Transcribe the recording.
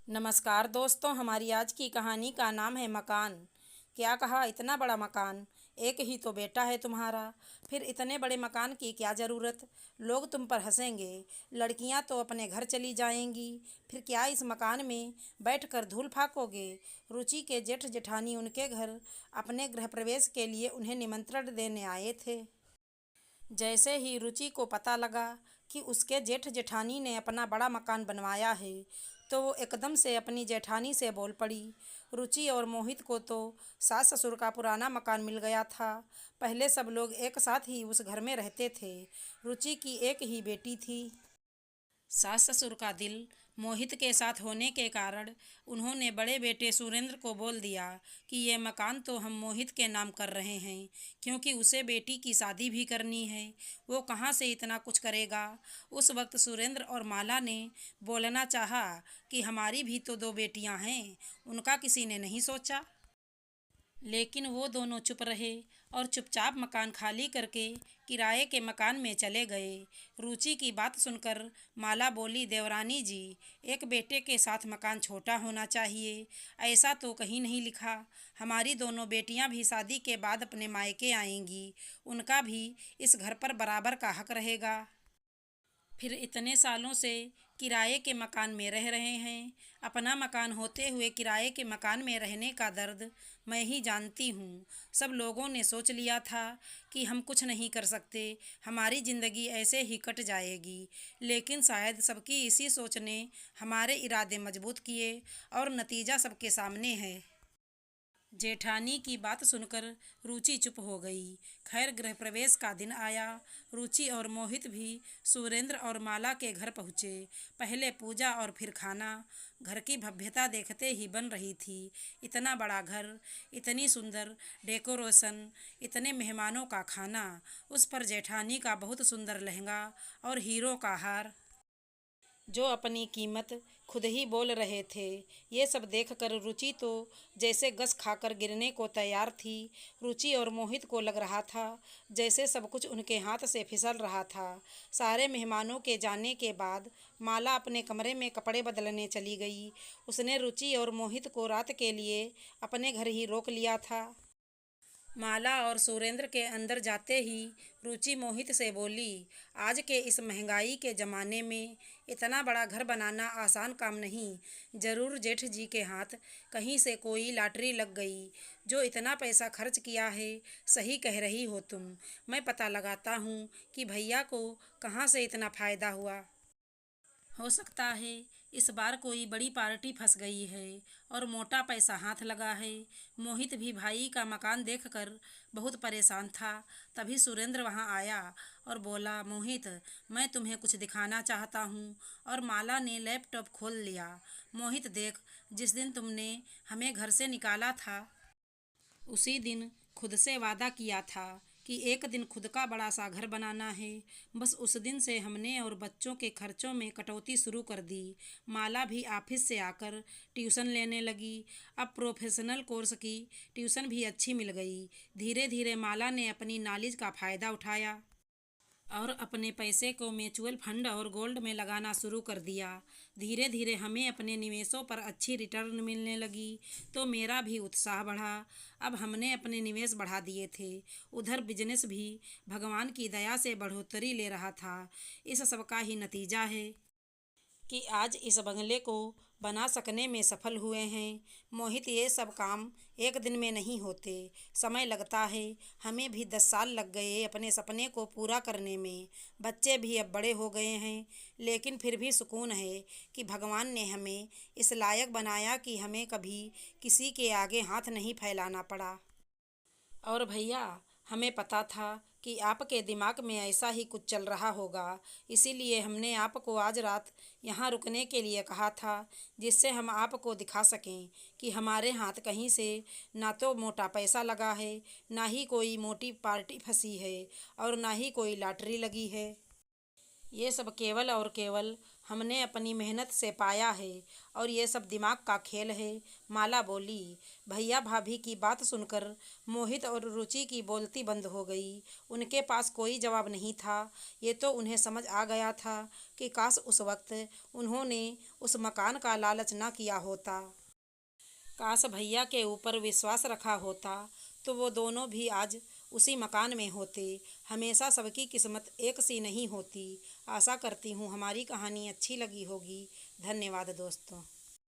नमस्कार दोस्तों, हमारी आज की कहानी का नाम है मकान। क्या कहा, इतना बड़ा मकान? एक ही तो बेटा है तुम्हारा, फिर इतने बड़े मकान की क्या ज़रूरत? लोग तुम पर हंसेंगे। लड़कियां तो अपने घर चली जाएंगी, फिर क्या इस मकान में बैठकर धूल फाकोगे? रुचि के जेठ जेठानी उनके घर अपने गृह प्रवेश के लिए उन्हें निमंत्रण देने आए थे। जैसे ही रुचि को पता लगा कि उसके जेठ जेठानी ने अपना बड़ा मकान बनवाया है, तो वो एकदम से अपनी जेठानी से बोल पड़ी। रुचि और मोहित को तो सास ससुर का पुराना मकान मिल गया था। पहले सब लोग एक साथ ही उस घर में रहते थे। रुचि की एक ही बेटी थी। सास ससुर का दिल मोहित के साथ होने के कारण उन्होंने बड़े बेटे सुरेंद्र को बोल दिया कि ये मकान तो हम मोहित के नाम कर रहे हैं, क्योंकि उसे बेटी की शादी भी करनी है। वो कहाँ से इतना कुछ करेगा? उस वक्त सुरेंद्र और माला ने बोलना चाहा कि हमारी भी तो दो बेटियां हैं, उनका किसी ने नहीं सोचा। लेकिन वो दोनों चुप रहे और चुपचाप मकान खाली करके किराए के मकान में चले गए। रुचि की बात सुनकर माला बोली, देवरानी जी, एक बेटे के साथ मकान छोटा होना चाहिए, ऐसा तो कहीं नहीं लिखा। हमारी दोनों बेटियां भी शादी के बाद अपने मायके आएंगी, उनका भी इस घर पर बराबर का हक रहेगा। फिर इतने सालों से किराए के मकान में रह रहे हैं। अपना मकान होते हुए किराए के मकान में रहने का दर्द मैं ही जानती हूँ। सब लोगों ने सोच लिया था कि हम कुछ नहीं कर सकते, हमारी ज़िंदगी ऐसे ही कट जाएगी। लेकिन शायद सबकी इसी सोच ने हमारे इरादे मजबूत किए और नतीजा सबके सामने है। जेठानी की बात सुनकर रुचि चुप हो गई। खैर, गृह प्रवेश का दिन आया। रुचि और मोहित भी सुरेंद्र और माला के घर पहुँचे। पहले पूजा और फिर खाना। घर की भव्यता देखते ही बन रही थी। इतना बड़ा घर, इतनी सुंदर डेकोरेशन, इतने मेहमानों का खाना, उस पर जेठानी का बहुत सुंदर लहंगा और हीरो का हार, जो अपनी कीमत खुद ही बोल रहे थे। ये सब देखकर रुचि तो जैसे गस खाकर गिरने को तैयार थी। रुचि और मोहित को लग रहा था जैसे सब कुछ उनके हाथ से फिसल रहा था। सारे मेहमानों के जाने के बाद माला अपने कमरे में कपड़े बदलने चली गई। उसने रुचि और मोहित को रात के लिए अपने घर ही रोक लिया था। माला और सुरेंद्र के अंदर जाते ही रुचि मोहित से बोली, आज के इस महंगाई के ज़माने में इतना बड़ा घर बनाना आसान काम नहीं। ज़रूर जेठ जी के हाथ कहीं से कोई लॉटरी लग गई जो इतना पैसा खर्च किया है। सही कह रही हो तुम। मैं पता लगाता हूँ कि भैया को कहाँ से इतना फ़ायदा हुआ। हो सकता है इस बार कोई बड़ी पार्टी फंस गई है और मोटा पैसा हाथ लगा है। मोहित भी भाई का मकान देखकर बहुत परेशान था। तभी सुरेंद्र वहां आया और बोला, मोहित, मैं तुम्हें कुछ दिखाना चाहता हूँ। और माला ने लैपटॉप खोल लिया। मोहित, देख, जिस दिन तुमने हमें घर से निकाला था, उसी दिन खुद से वादा किया था कि एक दिन खुद का बड़ा सा घर बनाना है। बस उस दिन से हमने और बच्चों के खर्चों में कटौती शुरू कर दी। माला भी ऑफिस से आकर ट्यूशन लेने लगी। अब प्रोफेशनल कोर्स की ट्यूशन भी अच्छी मिल गई। धीरे धीरे माला ने अपनी नॉलेज का फ़ायदा उठाया और अपने पैसे को म्यूचुअल फंड और गोल्ड में लगाना शुरू कर दिया। धीरे धीरे हमें अपने निवेशों पर अच्छी रिटर्न मिलने लगी, तो मेरा भी उत्साह बढ़ा। अब हमने अपने निवेश बढ़ा दिए थे। उधर बिजनेस भी भगवान की दया से बढ़ोतरी ले रहा था। इस सब का ही नतीजा है कि आज इस बंगले को बना सकने में सफल हुए हैं। मोहित, ये सब काम एक दिन में नहीं होते, समय लगता है। हमें भी 10 साल लग गए अपने सपने को पूरा करने में। बच्चे भी अब बड़े हो गए हैं, लेकिन फिर भी सुकून है कि भगवान ने हमें इस लायक बनाया कि हमें कभी किसी के आगे हाथ नहीं फैलाना पड़ा। और भैया, हमें पता था कि आपके दिमाग में ऐसा ही कुछ चल रहा होगा, इसीलिए हमने आपको आज रात यहाँ रुकने के लिए कहा था, जिससे हम आपको दिखा सकें कि हमारे हाथ कहीं से ना तो मोटा पैसा लगा है, ना ही कोई मोटी पार्टी फंसी है और ना ही कोई लॉटरी लगी है। ये सब केवल और केवल हमने अपनी मेहनत से पाया है और ये सब दिमाग का खेल है। माला बोली। भैया भाभी की बात सुनकर मोहित और रुचि की बोलती बंद हो गई। उनके पास कोई जवाब नहीं था। ये तो उन्हें समझ आ गया था कि काश उस वक्त उन्होंने उस मकान का लालच ना किया होता। काश भैया के ऊपर विश्वास रखा होता तो वो दोनों भी आज उसी मकान में होते। हमेशा सबकी किस्मत एक सी नहीं होती। आशा करती हूँ हमारी कहानी अच्छी लगी होगी। धन्यवाद दोस्तों।